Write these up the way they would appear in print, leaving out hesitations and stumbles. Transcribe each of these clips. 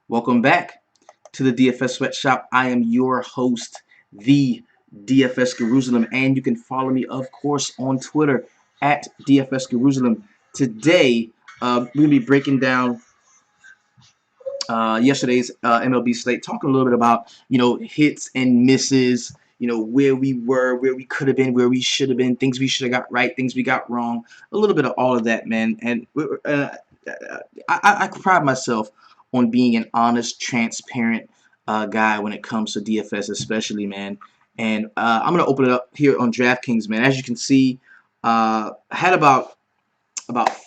Welcome back to the DFS Sweatshop. I am your host, the DFS Jerusalem, and you can follow me, of course, on Twitter at DFS Jerusalem. Today, we're gonna be breaking down yesterday's MLB slate, talking a little bit about hits and misses, where we were, where we could have been, where we should have been, things we should have got right, things we got wrong, a little bit of all of that, man. And I pride myself on being an honest, transparent guy when it comes to DFS, especially, man. And I'm gonna open it up here on DraftKings, man. As you can see, I had about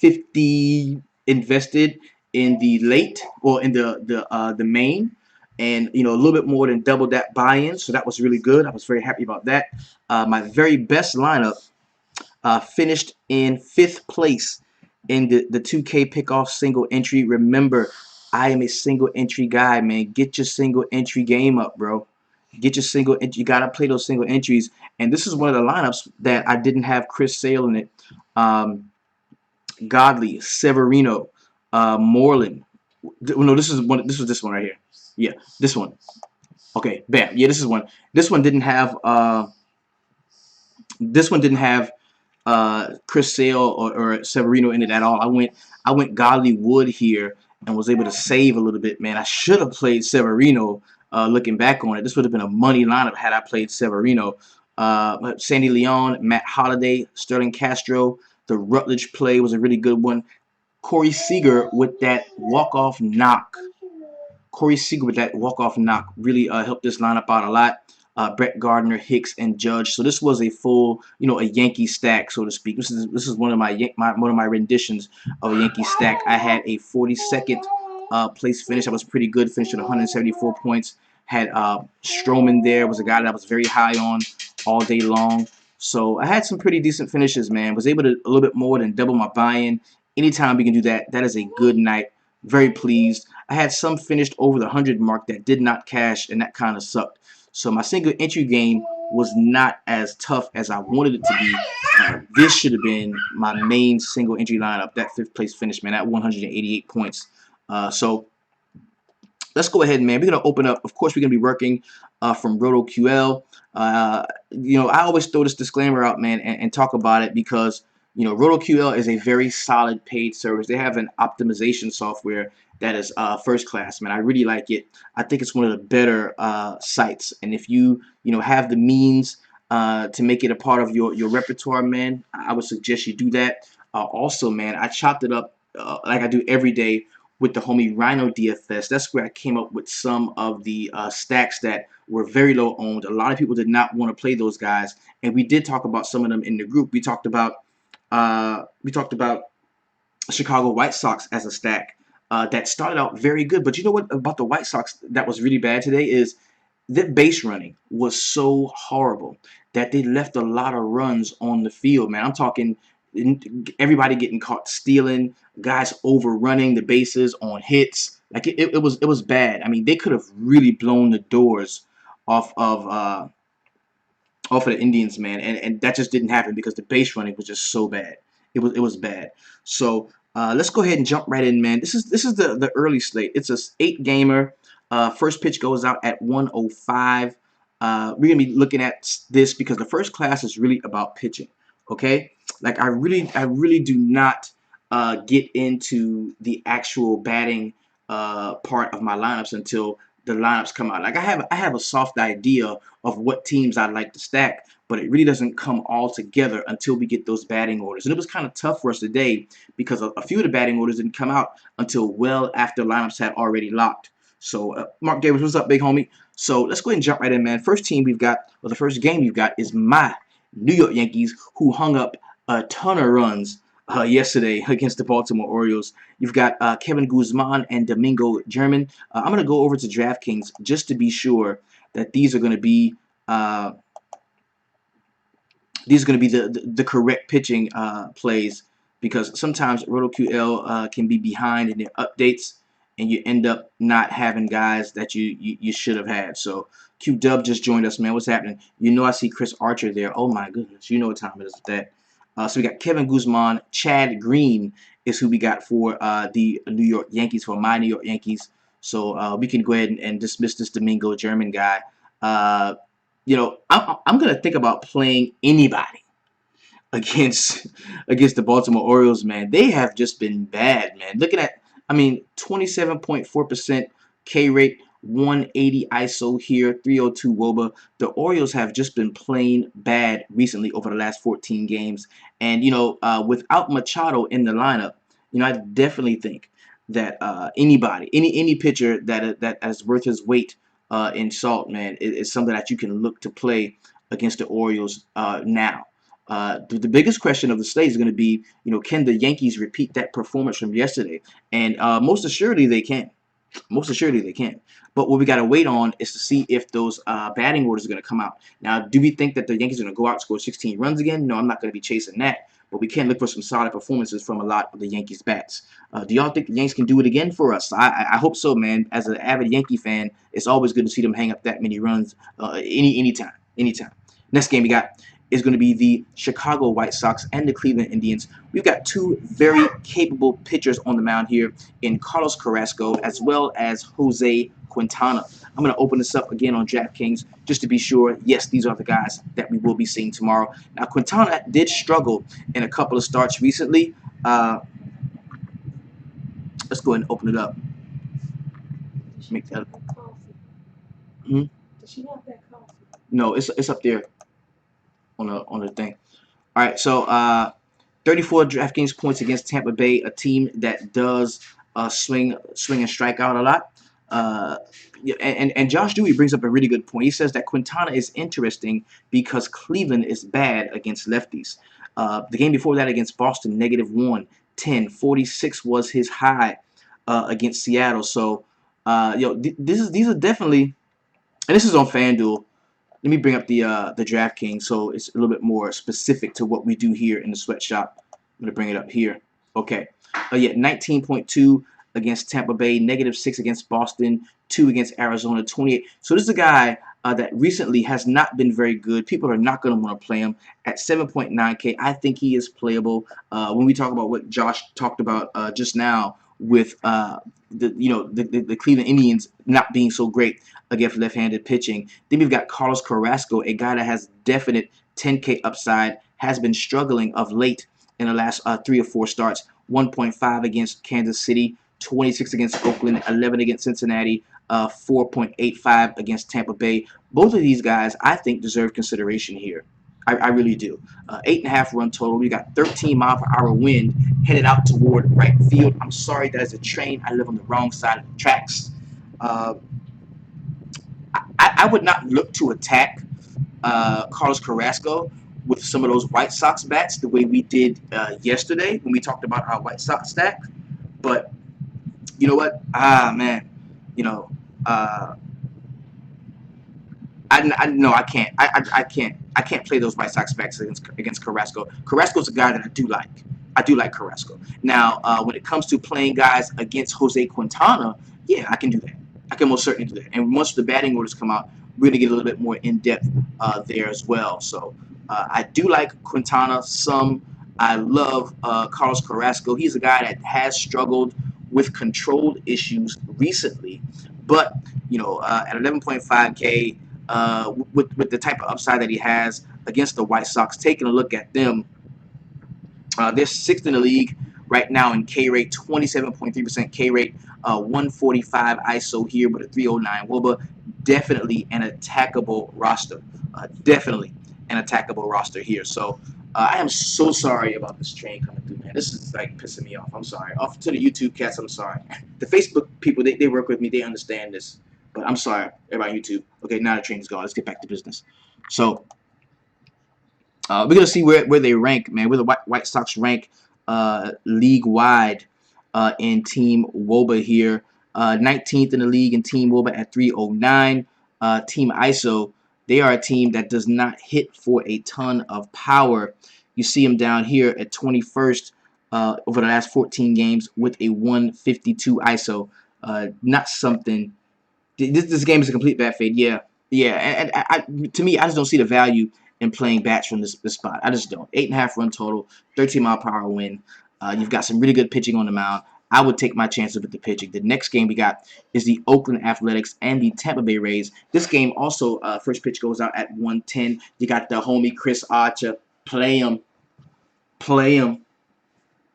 50 invested in the late or in the main, and a little bit more than double that buy-in, so that was really good. I was very happy about that. My very best lineup finished in 5th place in the 2K pickoff single entry. Remember, I am a single entry guy, man. Get your single entry game up, bro. Get your single entry. You gotta play those single entries. And this is one of the lineups that I didn't have Chris Sale in it. Godley, Severino, Moreland. No, this is one. This was this one right here. Yeah, this one. Okay, bam. Yeah, this is one. This one didn't have. This one didn't have Chris Sale or Severino in it at all. I went Godley Wood here and was able to save a little bit. Man, I should have played Severino. Looking back on it, this would have been a money lineup had I played Severino. Sandy Leon, Matt Holliday, Sterling Castro. The Rutledge play was a really good one. Corey Seager with that walk-off knock. Corey Seager with that walk-off knock really helped this lineup out a lot. Brett Gardner, Hicks, and Judge. So this was a full, a Yankee stack, so to speak. This is one of my renditions of a Yankee stack. I had a 42nd place finish. I was pretty good. Finished with 174 points. Had Stroman there. Was a guy that I was very high on all day long. So I had some pretty decent finishes, man. Was able to a little bit more than double my buy-in. Anytime we can do that, that is a good night. Very pleased. I had some finished over the 100 mark that did not cash, and that kind of sucked. So my single entry game was not as tough as I wanted it to be. This should have been my main single entry lineup, that 5th place finish, man, at 188 points. So let's go ahead, man. We're going to open up. Of course, we're going to be working from RotoQL. I always throw this disclaimer out, man, and talk about it because, RotoQL is a very solid paid service. They have an optimization software that is first class, man. I really like it. I think it's one of the better sites. And if you, have the means to make it a part of your repertoire, man, I would suggest you do that. Also, man, I chopped it up like I do every day with the homie Rhino DFS. That's where I came up with some of the stacks that were very low owned. A lot of people did not want to play those guys, and we did talk about some of them in the group. We talked about Chicago White Sox as a stack that started out very good. But you know what about the White Sox that was really bad today is that base running was so horrible that they left a lot of runs on the field, man. I'm talking everybody getting caught stealing, guys overrunning the bases on hits. Like it was bad. I mean, they could have really blown the doors off of the Indians, man, and that just didn't happen because the base running was just so bad. It was bad. So let's go ahead and jump right in, man. This is the early slate. It's a 8-gamer. First pitch goes out at 1:05. We're gonna be looking at this because the first class is really about pitching. Okay, like I really do not get into the actual batting part of my lineups until the lineups come out. Like I have a soft idea of what teams I'd like to stack, but it really doesn't come all together until we get those batting orders. And it was kind of tough for us today because a few of the batting orders didn't come out until well after lineups had already locked. So Mark Davis, what's up, big homie? So let's go ahead and jump right in, man. First team we've got, or the first game we've got is my New York Yankees, who hung up a ton of runs yesterday against the Baltimore Orioles. You've got Kevin Guzman and Domingo German. I'm going to go over to DraftKings just to be sure that these are going to be the correct pitching plays, because sometimes RotoQL can be behind in their updates, and you end up not having guys that you should have had. So Q Dub just joined us, man. What's happening? I see Chris Archer there. Oh my goodness, you know what time it is with that. So we got Kevin Guzman. Chad Green is who we got for the New York Yankees, for my New York Yankees. So we can go ahead and dismiss this Domingo German guy. Uh, I'm gonna think about playing anybody against the Baltimore Orioles, man. They have just been bad, man. Looking at, I mean, 27.4% K rate, 180 ISO here, 302 WOBA. The Orioles have just been playing bad recently over the last 14 games. And, without Machado in the lineup, I definitely think that anybody, any pitcher that is worth his weight in salt, man, is something that you can look to play against the Orioles now. The biggest question of the slate is going to be, can the Yankees repeat that performance from yesterday? And most assuredly they can. Most assuredly they can. But what we got to wait on is to see if those batting orders are going to come out. Now, do we think that the Yankees are going to go out and score 16 runs again? No, I'm not going to be chasing that. But we can look for some solid performances from a lot of the Yankees bats. Do y'all think the Yankees can do it again for us? I hope so, man. As an avid Yankee fan, it's always good to see them hang up that many runs anytime. Next game we got is going to be the Chicago White Sox and the Cleveland Indians. We've got two very capable pitchers on the mound here in Carlos Carrasco as well as Jose Quintana. I'm going to open this up again on DraftKings just to be sure. Yes, these are the guys that we will be seeing tomorrow. Now, Quintana did struggle in a couple of starts recently. Let's go ahead and open it up. Make that. Hmm? Does she have that coffee? No, it's up there on the thing. All right, so 34 DraftKings points against Tampa Bay, a team that does swing and strike out a lot. And Josh Dewey brings up a really good point. He says that Quintana is interesting because Cleveland is bad against lefties. The game before that against Boston, -1, 10, 46 was his high against Seattle. So, these are definitely, and this is on FanDuel. Let me bring up the DraftKings so it's a little bit more specific to what we do here in the sweatshop. I'm going to bring it up here. Okay. 19.2 against Tampa Bay, -6 against Boston, 2 against Arizona, 28. So this is a guy that recently has not been very good. People are not going to want to play him at 7.9K. I think he is playable. When we talk about what Josh talked about just now with the Cleveland Indians not being so great against left-handed pitching. Then we've got Carlos Carrasco, a guy that has definite 10K upside, has been struggling of late in the last 3 or 4 starts. 1.5 against Kansas City, 26 against Oakland, 11 against Cincinnati, 4.85 against Tampa Bay. Both of these guys, I think, deserve consideration here. I really do. 8.5 run total. We got 13-mile-per-hour wind headed out toward right field. I'm sorry, that is a train. I live on the wrong side of the tracks. I would not look to attack Carlos Carrasco with some of those White Sox bats the way we did yesterday when we talked about our White Sox stack. But you know what? Man, no, I can't. I can't. I can't play those White Sox backs against Carrasco. Carrasco's a guy that I do like. I do like Carrasco. Now, when it comes to playing guys against Jose Quintana, yeah, I can do that. I can most certainly do that. And once the batting orders come out, we're gonna get a little bit more in depth there as well. So I do like Quintana some. I love Carlos Carrasco. He's a guy that has struggled with controlled issues recently, but at 11.5K. With the type of upside that he has against the White Sox, taking a look at them, they're 6th in the league right now in K rate, 27.3% K rate, 145 ISO here with a 309 WOBA. Definitely an attackable roster. Definitely an attackable roster here. So I am so sorry about this train coming through, man. This is like pissing me off. I'm sorry. Off to the YouTube cats, I'm sorry. The Facebook people, they work with me. They understand this. But I'm sorry, everybody on YouTube. Okay, now the train's gone. Let's get back to business. So we're gonna see where they rank, man. Where the White Sox rank league wide in team WOBA here. 19th in the league in team WOBA at 309. Team ISO, they are a team that does not hit for a ton of power. You see them down here at 21st over the last 14 games with a 152 ISO. Not something. This game is a complete bat fade. Yeah. And to me, I just don't see the value in playing bats from this spot. I just don't. 8.5 run total, 13-mile-per-hour wind. You've got some really good pitching on the mound. I would take my chances with the pitching. The next game we got is the Oakland Athletics and the Tampa Bay Rays. This game also, first pitch goes out at 1:10. You got the homie Chris Archer. Play him. Play him.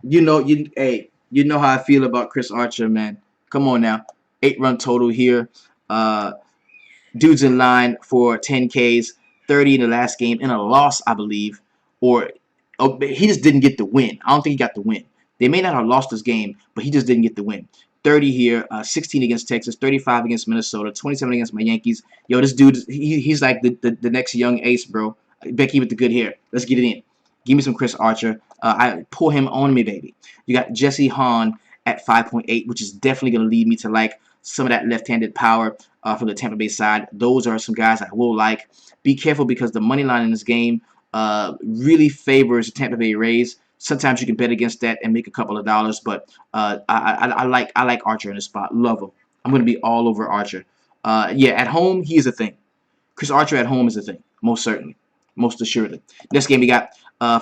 Hey, you know how I feel about Chris Archer, man. Come on now. 8-run total here. Uh, Dude's in line for 10 Ks, 30 in the last game, in a loss, I believe. Or he just didn't get the win. I don't think he got the win. They may not have lost this game, but he just didn't get the win. 30 here, 16 against Texas, 35 against Minnesota, 27 against my Yankees. Yo, this dude, he's like the next young ace, bro. Becky with the good hair. Let's get it in. Give me some Chris Archer. I pull him on me, baby. You got Jesse Hahn at 5.8, which is definitely going to lead me to like some of that left-handed power from the Tampa Bay side. Those are some guys I will like. Be careful because the money line in this game really favors the Tampa Bay Rays. Sometimes you can bet against that and make a couple of dollars, but I like Archer in this spot. Love him. I'm going to be all over Archer. Yeah, at home, he is a thing. Chris Archer at home is a thing, most certainly, most assuredly. Next game we got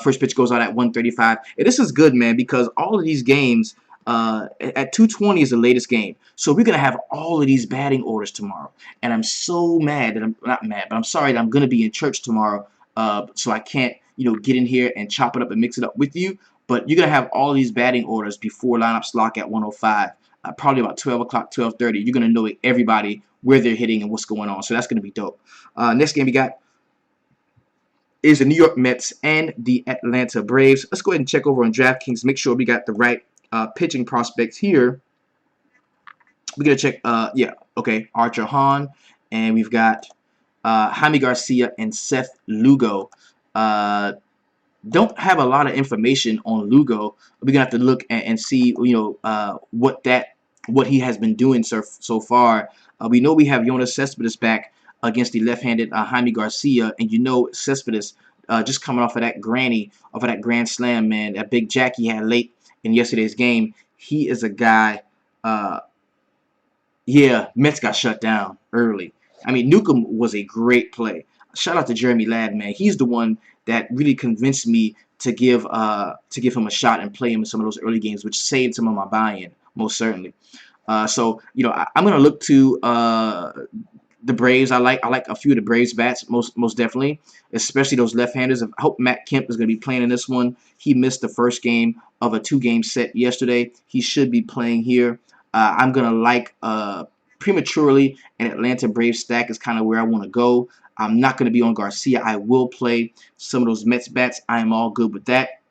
first pitch goes out at 1:35. And this is good, man, because all of these games at 2:20 is the latest game. So we're gonna have all of these batting orders tomorrow, and I'm so mad that I'm not mad, but I'm sorry that I'm gonna be in church tomorrow, so I can't get in here and chop it up and mix it up with you. But you're gonna have all of these batting orders before lineups lock at 1:05. Probably about 12 o'clock, 12:30. You're gonna know everybody where they're hitting and what's going on. So that's gonna be dope. Next game we got is the New York Mets and the Atlanta Braves. Let's go ahead and check over on DraftKings. Make sure we got the right pitching prospects here. We're going to check, yeah, okay, Archer Hahn, and we've got Jaime Garcia and Seth Lugo. Don't have a lot of information on Lugo. We're going to have to look and see, what he has been doing so far. We know we have Yoenis Cespedes back against the left-handed Jaime Garcia, and Cespedes just coming off of that grand slam, man, that big jack he had late in yesterday's game. He is a guy. Yeah, Mets got shut down early. I mean, Newcomb was a great play. Shout out to Jeremy Ladd, man. He's the one that really convinced me to give him a shot and play him in some of those early games, which saved some of my buy-in, most certainly. So I'm gonna look to the Braves. I like a few of the Braves bats most definitely, especially those left-handers. I hope Matt Kemp is going to be playing in this one. He missed the first game of a 2-game set yesterday. He should be playing here. I'm gonna like prematurely an Atlanta Braves stack is kind of where I want to go. I'm not going to be on Garcia. I will play some of those Mets bats. I am all good with that.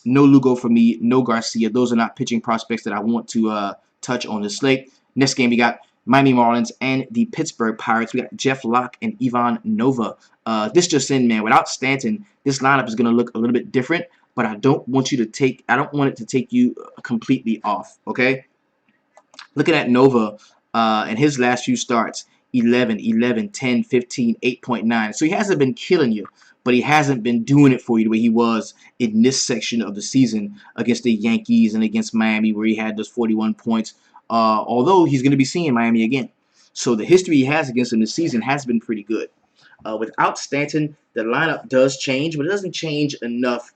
No Lugo for me. No Garcia. Those are not pitching prospects that I want to touch on the slate. Next game we got Miami Marlins and the Pittsburgh Pirates. We got Jeff Locke and Ivan Nova. This just in, man. Without Stanton, this lineup is going to look a little bit different, but I don't want it to take you completely off, okay? Looking at Nova in his last few starts, 11, 11, 10, 15, 8.9. So he hasn't been killing you, but he hasn't been doing it for you the way he was in this section of the season against the Yankees and against Miami, where he had those 41 points. Although he's going to be seeing Miami again. So the history he has against him this season has been pretty good. Without Stanton, the lineup does change, but it doesn't change enough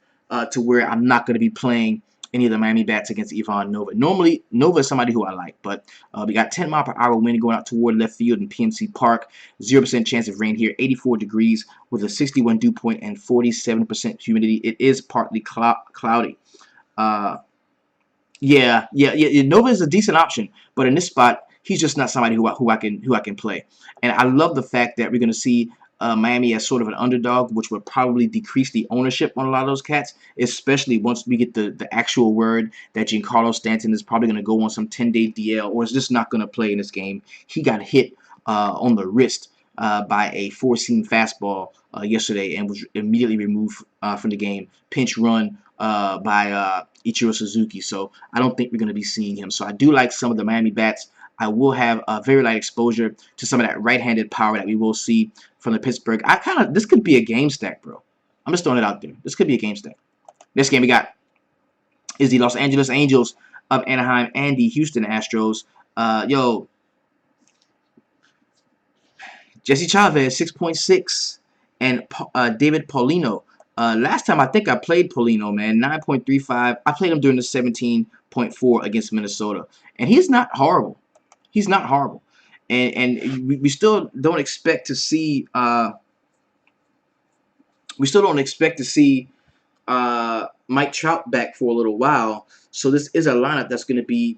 to where I'm not going to be playing any of the Miami bats against Ivan Nova. Normally, Nova is somebody who I like, but we got 10-mile-per-hour wind going out toward left field in PNC Park. 0% chance of rain here, 84 degrees with a 61 dew point and 47% humidity. It is partly cloudy. Yeah. Nova is a decent option, but in this spot, he's just not somebody who I can play. And I love the fact that we're going to see Miami as sort of an underdog, which would probably decrease the ownership on a lot of those cats, especially once we get the actual word that Giancarlo Stanton is probably going to go on some 10-day DL or is just not going to play in this game. He got hit on the wrist by a four-seam fastball yesterday and was immediately removed from the game. Pinch run by Ichiro Suzuki. So I don't think we're going to be seeing him. So I do like some of the Miami bats. I will have a very light exposure to some of that right-handed power that we will see from the Pittsburgh. This could be a game stack, bro. I'm just throwing it out there. This could be a game stack. Next game we got is the Los Angeles Angels of Anaheim and the Houston Astros. Jesse Chavez, 6.6. And David Paulino. Last time I think I played Paulino, man, 9.35. I played him during the 17 0.4 against Minnesota, and he's not horrible. He's not horrible, and we still don't expect to see. We still don't expect to see Mike Trout back for a little while. So this is a lineup that's going to be,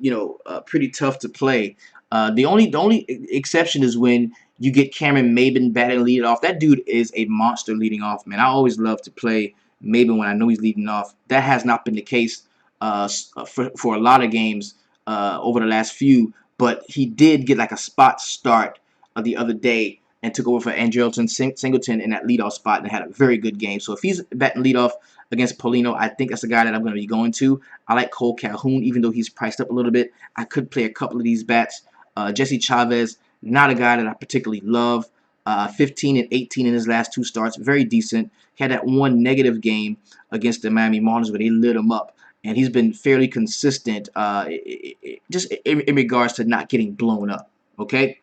pretty tough to play. The only exception is when you get Cameron Maybin batting lead off. That dude is a monster leading off, man. I always love to play Maybin when I know he's leading off. That has not been the case for a lot of games over the last few, but he did get like a spot start the other day and took over for Andrelton Singleton in that leadoff spot and had a very good game. So if he's batting leadoff against Polino, I think that's the guy that I'm going to be going to. I like Cole Calhoun, even though he's priced up a little bit. I could play a couple of these bats. Jesse Chavez, not a guy that I particularly love. 15 and 18 in his last 2 starts, very decent. He had that one negative game against the Miami Marlins where they lit him up. And he's been fairly consistent just in regards to not getting blown up. Okay?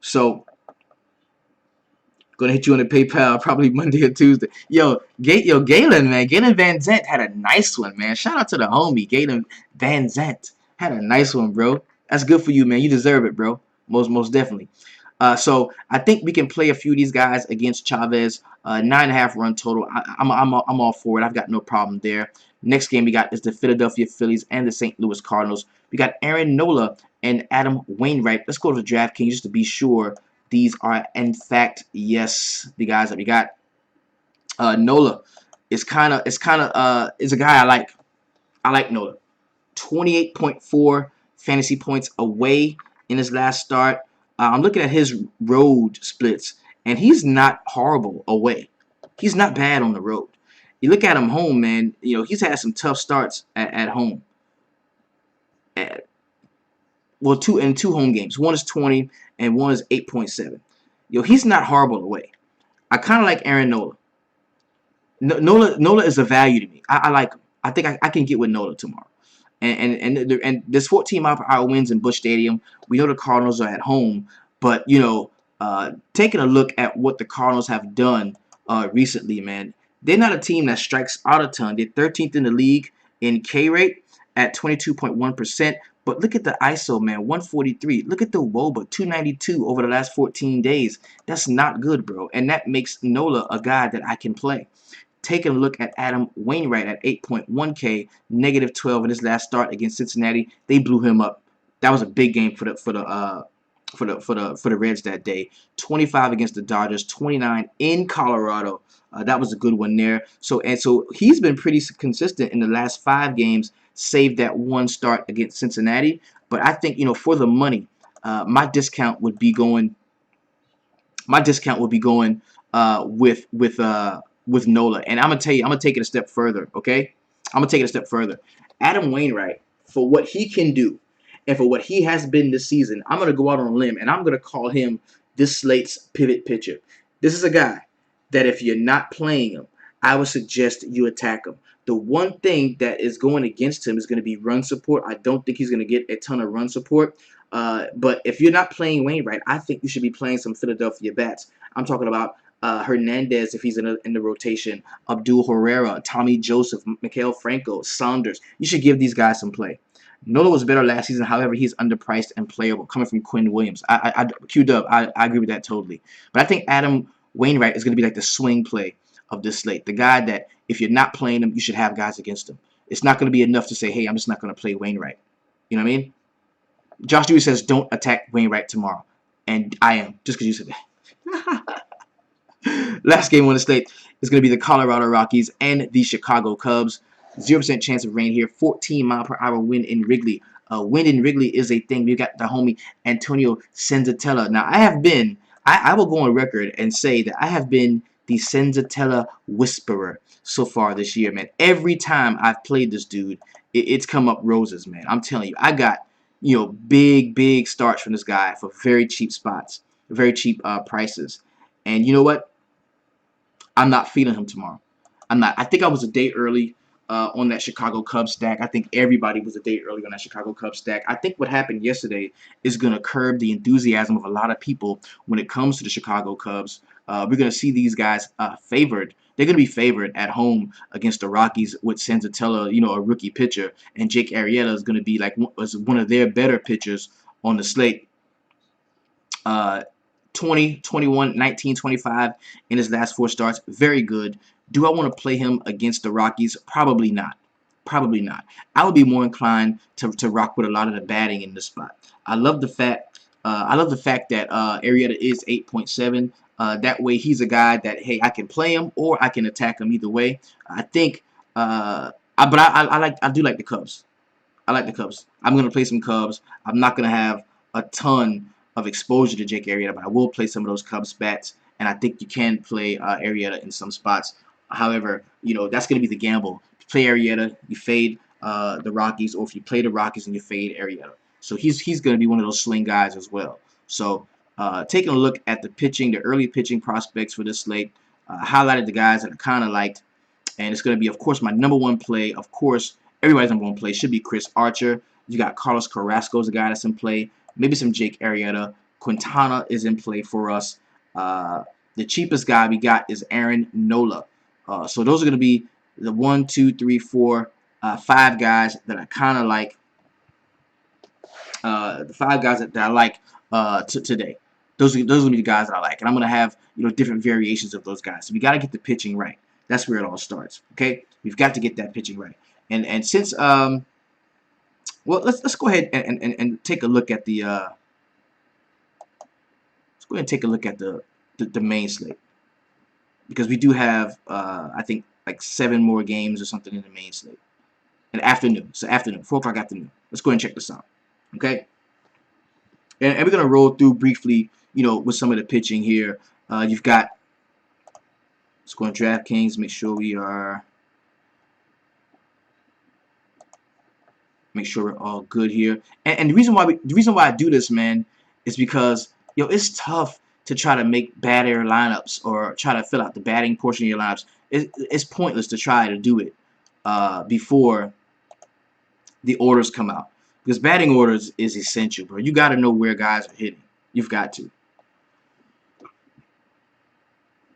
So gonna hit you on the PayPal probably Monday or Tuesday. Galen, man. Galen Van Zant had a nice one, man. Shout out to the homie. Galen Van Zant had a nice one, bro. That's good for you, man. You deserve it, bro. Most definitely. So I think we can play a few of these guys against Chavez. 9.5 run total. I'm all for it. I've got no problem there. Next game we got is the Philadelphia Phillies and the St. Louis Cardinals. We got Aaron Nola and Adam Wainwright. Let's go to DraftKings just to be sure these are in fact, yes, the guys that we got. Nola is a guy I like. I like Nola. 28.4 fantasy points away in his last start. I'm looking at his road splits, and he's not horrible away. He's not bad on the road. You look at him home, man. He's had some tough starts at home. Well, two home games. One is 20 and one is 8.7. He's not horrible away. I kind of like Aaron Nola. Nola is a value to me. I like him. I think I can get with Nola tomorrow. And there's 14 mile per hour winds in Busch Stadium. We know the Cardinals are at home, but taking a look at what the Cardinals have done recently, man, they're not a team that strikes out a ton. They're 13th in the league in K rate at 22.1%. But look at the ISO, man, 143. Look at the WOBA, 292 over the last 14 days. That's not good, bro. And that makes Nola a guy that I can play. Taking a look at Adam Wainwright at 8.1K, negative 12 in his last start against Cincinnati. They blew him up. That was a big game for the Reds that day. 25 against the Dodgers, 29 in Colorado. That was a good one there. So he's been pretty consistent in the last 5 games, save that one start against Cincinnati. But I think for the money, my discount would be going. With Nola, and I'm gonna tell you, I'm gonna take it a step further. Okay, I'm gonna take it a step further. Adam Wainwright, for what he can do, and for what he has been this season, I'm gonna go out on a limb, and I'm gonna call him this slate's pivot pitcher. This is a guy that if you're not playing him, I would suggest you attack him. The one thing that is going against him is going to be run support. I don't think he's going to get a ton of run support. But if you're not playing Wainwright, I think you should be playing some Philadelphia bats. I'm talking about Hernandez if he's in the rotation, Abdul Herrera, Tommy Joseph, Mikael Franco, Saunders. You should give these guys some play. Nola was better last season. However, he's underpriced and playable, coming from Quinn Williams. Q-Dub, I agree with that totally. But I think Adam Wainwright is going to be like the swing play of this slate. The guy that if you're not playing him, you should have guys against him. It's not going to be enough to say, hey, I'm just not going to play Wainwright. You know what I mean? Josh Dewey says, don't attack Wainwright tomorrow. And I am, just because you said that. Last game on the slate is going to be the Colorado Rockies and the Chicago Cubs. 0% chance of rain here. 14 mile per hour wind in Wrigley. Wind in Wrigley is a thing. We got the homie Antonio Senzatella. Now, I will go on record and say that I have been the Senzatella whisperer so far this year, man. Every time I've played this dude, it's come up roses, man. I'm telling you, I got big starts from this guy for very cheap spots, very cheap prices. And you know what? I'm not feeling him tomorrow. I'm not. I think I was a day early on that Chicago Cubs stack. I think everybody was a day early on that Chicago Cubs stack. I think what happened yesterday is going to curb the enthusiasm of a lot of people when it comes to the Chicago Cubs. We're going to see these guys favored. They're going to be favored at home against the Rockies with Senzatella, a rookie pitcher, and Jake Arrieta is going to be like one of their better pitchers on the slate. 20, 21, 19, 25 in his last 4 starts. Very good. Do I want to play him against the Rockies? Probably not. Probably not. I would be more inclined to rock with a lot of the batting in this spot. I love the fact that Arrieta is 8.7. That way he's a guy that, hey, I can play him or I can attack him either way. I think I do like the Cubs. I like the Cubs. I'm going to play some Cubs. I'm not going to have a ton of exposure to Jake Arrieta, but I will play some of those Cubs bats, and I think you can play Arrieta in some spots. However, that's going to be the gamble. If you play Arrieta, you fade the Rockies, or if you play the Rockies and you fade Arrieta. So he's going to be one of those swing guys as well. So taking a look at the pitching, the early pitching prospects for this slate, highlighted the guys that I kind of liked, and it's going to be, of course, my number 1 play. Of course, everybody's number 1 play should be Chris Archer. You got Carlos Carrasco's a guy that's in play. Maybe some Jake Arrieta. Quintana is in play for us. The cheapest guy we got is Aaron Nola. So those are going to be the 1, 2, 3, 4, 5 guys that I kind of like. The 5 guys that I like today. Those are going to be the guys that I like, and I'm going to have different variations of those guys. So we got to get the pitching right. That's where it all starts. Okay, we've got to get that pitching right. And since well, let's go ahead and take a look at the let's go ahead and take a look at the main slate, because we do have I think like 7 more games or something in the main slate. An afternoon, so afternoon, 4 o'clock afternoon. Let's go ahead and check this out. Okay, and we're gonna roll through briefly, with some of the pitching here. You've got, let's go on DraftKings, make sure we're all good here. And the reason why I do this, man, is because it's tough to try to make bad air lineups or try to fill out the batting portion of your lineups. It's pointless to try to do it before the orders come out, because batting orders is essential, bro. You got to know where guys are hitting. You've got to.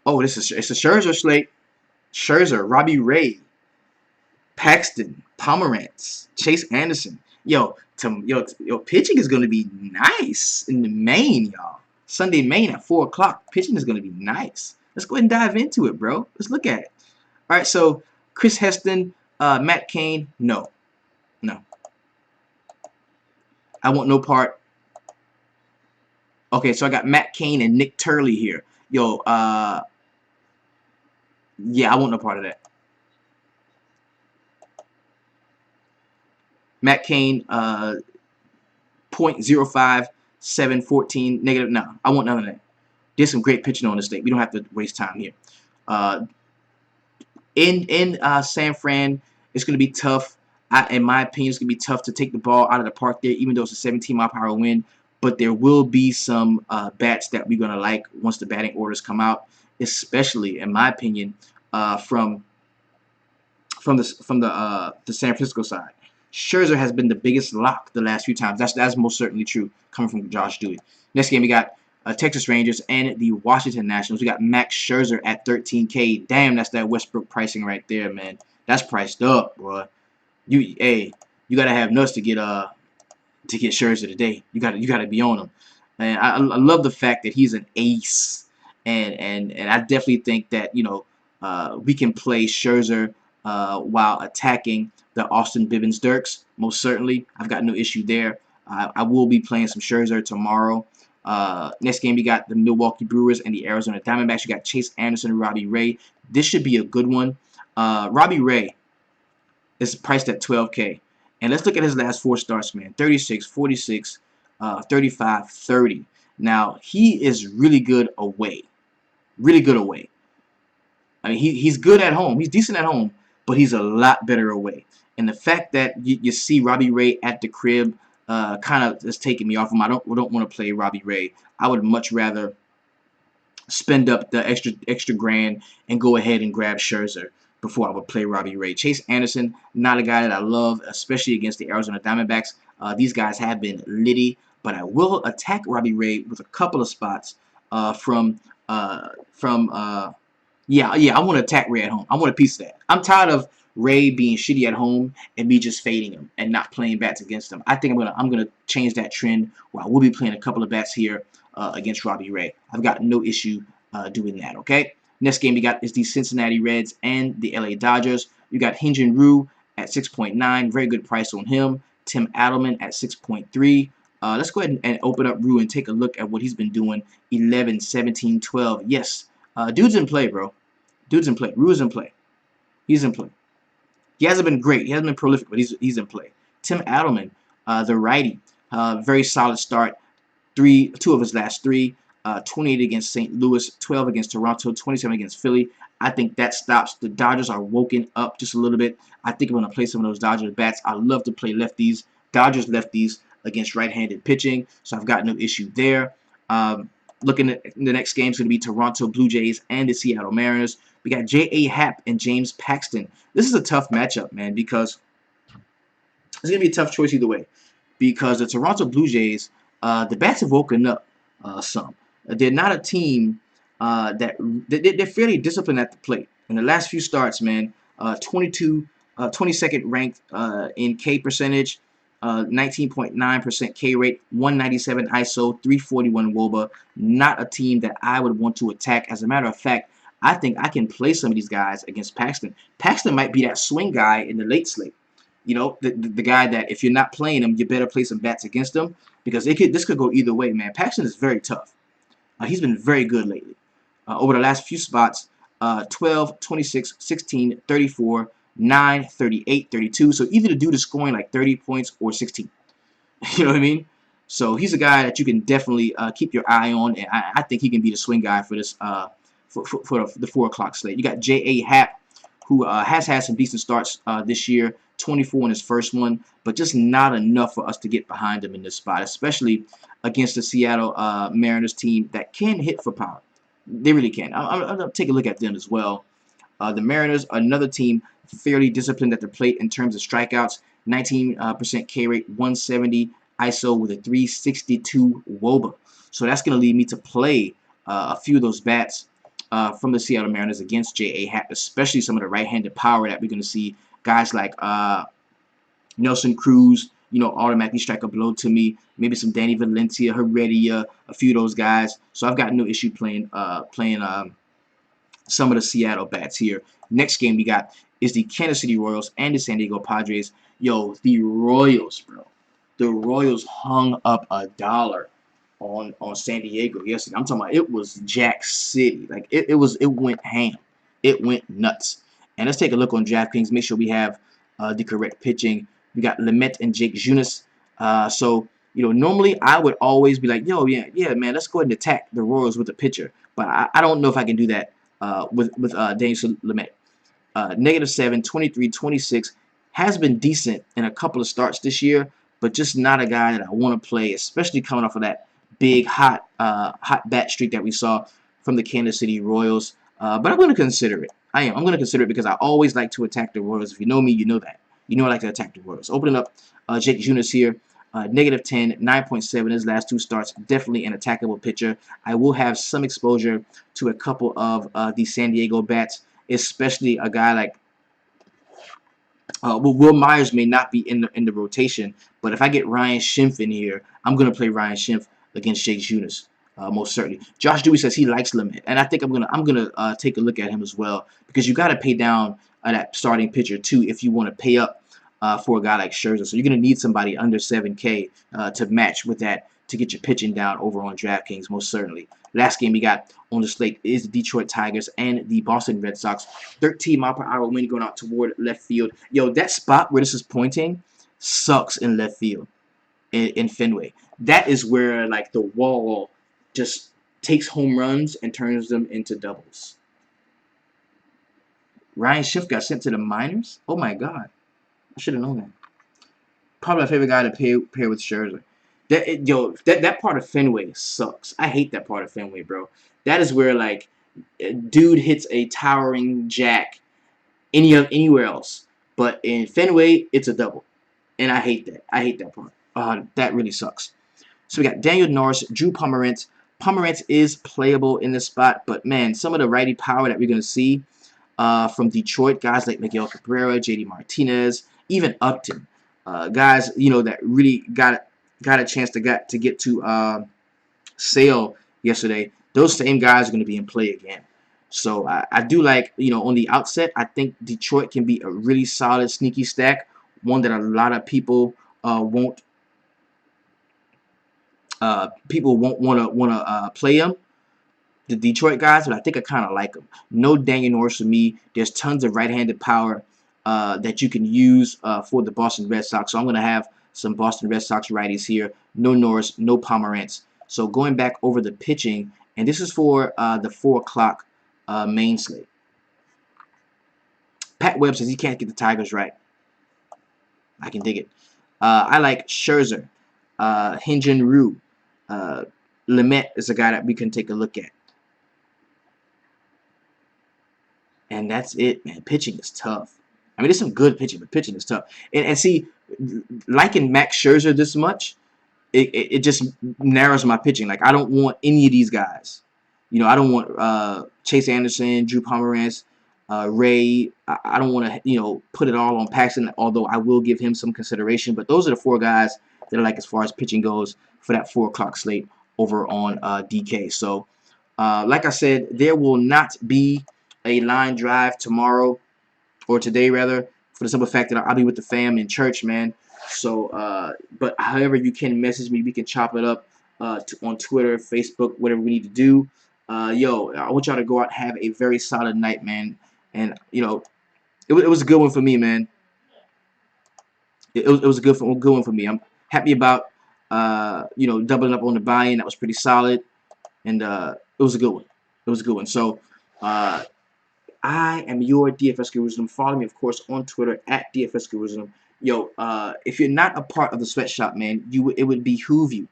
Oh, it's a Scherzer slate. Scherzer, Robbie Ray, Paxton, Pomerantz, Chase Anderson. Yo, pitching is going to be nice in the main, y'all. Sunday main at 4 o'clock. Pitching is going to be nice. Let's go ahead and dive into it, bro. Let's look at it. All right, so Chris Heston, Matt Cain, no. I want no part. Okay, so I got Matt Cain and Nick Turley here. Yo, yeah, I want no part of that. Matt Cain, 0.05, 714, negative. No, I want none of that. There's some great pitching on this thing. We don't have to waste time here. In San Fran, it's going to be tough. In my opinion, it's going to be tough to take the ball out of the park there, even though it's a 17-mile-per-hour wind. But there will be some bats that we're going to like once the batting orders come out, especially, in my opinion, from the San Francisco side. Scherzer has been the biggest lock the last few times. That's most certainly true, coming from Josh Dewey. Next game, we got Texas Rangers and the Washington Nationals. We got Max Scherzer at $13K. Damn, that's that Westbrook pricing right there, man. That's priced up, bro. You gotta have nuts to get Scherzer today. You gotta be on him. And I love the fact that he's an ace, and I definitely think that we can play Scherzer while attacking the Austin Bivens Dirks. Most certainly, I've got no issue there. I will be playing some Scherzer tomorrow. Next game, we got the Milwaukee Brewers and the Arizona Diamondbacks. You got Chase Anderson and Robbie Ray. This should be a good one. Robbie Ray is priced at $12K. And let's look at his last 4 starts, man. 36, 46, 35, 30. Now, he is really good away. Really good away. I mean, he's good at home. He's decent at home, but he's a lot better away. And the fact that you see Robbie Ray at the crib kind of is taking me off him. I don't want to play Robbie Ray. I would much rather spend up the extra grand and go ahead and grab Scherzer. before I would play Robbie Ray. Chase Anderson, not a guy that I love, especially against the Arizona Diamondbacks. These guys have been litty, but I will attack Robbie Ray with a couple of spots from yeah, I want to attack Ray at home. I want a piece of that. I'm tired of Ray being shitty at home and me just fading him and not playing bats against him. I think I'm gonna change that trend where I will be playing a couple of bats here against Robbie Ray. I've got no issue doing that. Okay. Next game we got is the Cincinnati Reds and the LA Dodgers. You got Hyun-Jin Ryu at 6.9, very good price on him. Tim Adelman at 6.3. Let's go ahead and open up Ryu and take a look at what he's been doing. 11, 17, 12. Yes, dude's in play, bro. Dude's in play. Ryu's in play. He's in play. He hasn't been great. He hasn't been prolific, but he's in play. Tim Adelman, the righty, very solid start. Two of his last three. 28 against St. Louis, 12 against Toronto, 27 against Philly. I think that stops. The Dodgers are woken up just a little bit. I think I'm going to play some of those Dodgers bats. I love to play lefties, Dodgers lefties against right-handed pitching, so I've got no issue there. Looking at the next game is going to be Toronto Blue Jays and the Seattle Mariners. We got J.A. Happ and James Paxton. This is a tough matchup, man, because it's going to be a tough choice either way. Because the Toronto Blue Jays, the bats have woken up some. They're not a team they're fairly disciplined at the plate. In the last few starts, man, 22nd ranked in K percentage, 19.9% K rate, 197 ISO, 341 WOBA. Not a team that I would want to attack. As a matter of fact, I think I can play some of these guys against Paxton. Paxton might be that swing guy in the late slate. You know, the guy that if you're not playing him, you better play some bats against him because this could go either way, man. Paxton is very tough. He's been very good lately. Over the last few spots, 12, 26, 16, 34, 9, 38, 32. So either the dude is scoring like 30 points or 16. You know what I mean? So he's a guy that you can definitely keep your eye on, and I think he can be the swing guy for this for the 4 o'clock slate. You got J.A. Happ, who has had some decent starts this year, 24 in his first one, but just not enough for us to get behind him in this spot, especially against the Seattle Mariners team that can hit for power. They really can. I'm going to take a look at them as well. The Mariners, another team fairly disciplined at the plate in terms of strikeouts, 19% K rate, 170 ISO with a 362 WOBA. So that's going to lead me to play a few of those bats from the Seattle Mariners against J.A. Happ, especially some of the right-handed power that we're going to see. Guys like Nelson Cruz, you know, automatically strike a blow to me. Maybe some Danny Valencia, Heredia, a few of those guys. So I've got no issue playing some of the Seattle bats here. Next game we got is the Kansas City Royals and the San Diego Padres. Yo, the Royals, bro. The Royals hung up $1 on San Diego yesterday. I'm talking about it was Jack City. Like it went ham. It went nuts. And let's take a look on DraftKings. Make sure we have the correct pitching. We got Lamet and Jake Junis. So, you know, normally I would always be like, yo, yeah, man, let's go ahead and attack the Royals with the pitcher. But I don't know if I can do that with Daniel Lamet. -7, 23, 26. Has been decent in a couple of starts this year, but just not a guy that I want to play, especially coming off of that big, hot bat streak that we saw from the Kansas City Royals. But I'm going to consider it. I'm going to consider it because I always like to attack the Royals. If you know me, you know that. You know I like to attack the Royals. Opening up Jake Junis here. -10, 9.7 his last 2 starts. Definitely an attackable pitcher. I will have some exposure to a couple of the San Diego bats, especially a guy like Will Myers may not be in the rotation, but if I get Ryan Schimpf in here, I'm gonna play Ryan Schimpf against Jake Junis. Most certainly. Josh Dewey says he likes Lamet, and I think I'm gonna take a look at him as well because you got to pay down that starting pitcher too if you want to pay up for a guy like Scherzer. So you're gonna need somebody under 7K to match with that to get your pitching down over on DraftKings. Most certainly. Last game we got on the slate is the Detroit Tigers and the Boston Red Sox. 13-mile-per-hour wind going out toward left field. Yo, that spot where this is pointing sucks in left field in Fenway. That is where like the wall just takes home runs and turns them into doubles. Ryan Schiff got sent to the minors? Oh my god. I should have known that. Probably my favorite guy to pair with Scherzer. That part of Fenway sucks. I hate that part of Fenway, bro. That is where like dude hits a towering jack anywhere else. But in Fenway, it's a double, and I hate that. I hate that part. That really sucks. So we got Daniel Norris, Drew Pomerantz. Pomerantz is playable in this spot, but man, some of the righty power that we're going to see from Detroit, guys like Miguel Cabrera, JD Martinez, even Upton, guys that really got a chance to get to Sale yesterday. Those same guys are going to be in play again. So I do like, on the outset, I think Detroit can be a really solid sneaky stack, one that a lot of won't want to play them, the Detroit guys, but I think I kind of like them. No Daniel Norris for me. There's tons of right-handed power that you can use for the Boston Red Sox. So I'm going to have some Boston Red Sox righties here. No Norris, no Pomerantz. So going back over the pitching, and this is for the 4 o'clock main slate. Pat Webb says he can't get the Tigers right. I can dig it. I like Scherzer, Hyun-Jin Ryu. Lamet is a guy that we can take a look at. And that's it, man. Pitching is tough. I mean, there's some good pitching, but pitching is tough. And see, liking Max Scherzer this much, it just narrows my pitching. Like, I don't want any of these guys. I don't want Chase Anderson, Drew Pomerantz, Ray. I don't want to, put it all on Paxton, although I will give him some consideration. But those are the 4 guys that I like as far as pitching goes for that 4 o'clock slate over on DK. So, like I said, there will not be a line drive tomorrow, or today rather, for the simple fact that I'll be with the fam in church, man. So, but however you can message me, we can chop it up on Twitter, Facebook, whatever we need to do. Yo, I want y'all to go out and have a very solid night, man. And it was a good one for me, man. It was a good one for me. I'm happy about doubling up on the buy-in. That was pretty solid, and it was a good one. It was a good one. So, I am your DFS Gurusm. Follow me, of course, on Twitter at DFS Gurusm. Yo, if you're not a part of the sweatshop, man, it would behoove you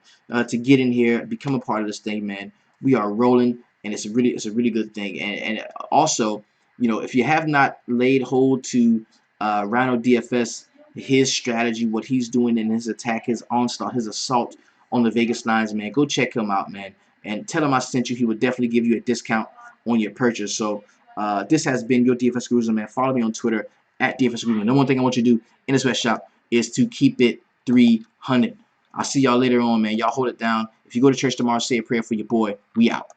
to get in here, become a part of this thing, man. We are rolling, and it's a really good thing. And also, if you have not laid hold to Rhino DFS, his strategy, what he's doing in his attack, his onslaught, his assault on the Vegas lines, man, go check him out, man, and tell him I sent you. He would definitely give you a discount on your purchase. So this has been your DFS Gurusm, man. Follow me on Twitter at DFS Gurusm. The one thing I want you to do in the sweatshop is to keep it 300. I'll see y'all later on, man. Y'all hold it down. If you go to church tomorrow, say a prayer for your boy. We out.